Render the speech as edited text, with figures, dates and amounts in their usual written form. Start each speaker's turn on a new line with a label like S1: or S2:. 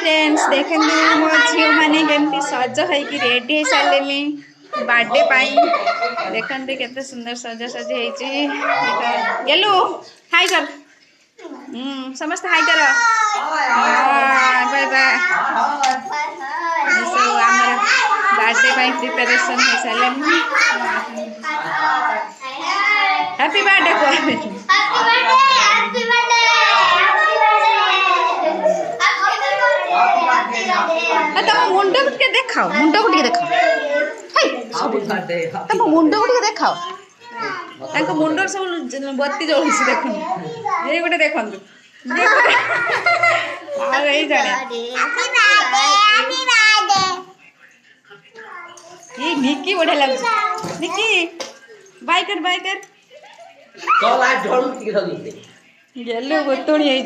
S1: friends देखते मो झील मैंने केमती सज हो रेडी हो सारे बर्थडे देखते केते सुंदर सजा सजी गेलु हाय कर समस्त हाय कर बाय बाय आमर बर्थडे प्रिपरेशन हो सारे हैप्पी बर्थडे को तुम मुंड को टे देखाओ मुंड को टे देखाओ तुम मुंड को टे देखाओ तांको मुंडर सब बत्ती जलुसी देखुन ये गोटे देखंतु आ रही जाने ये निक्की बढ़िया लागु निक्की बाय कर चल आ ढोल गेलु बतोणी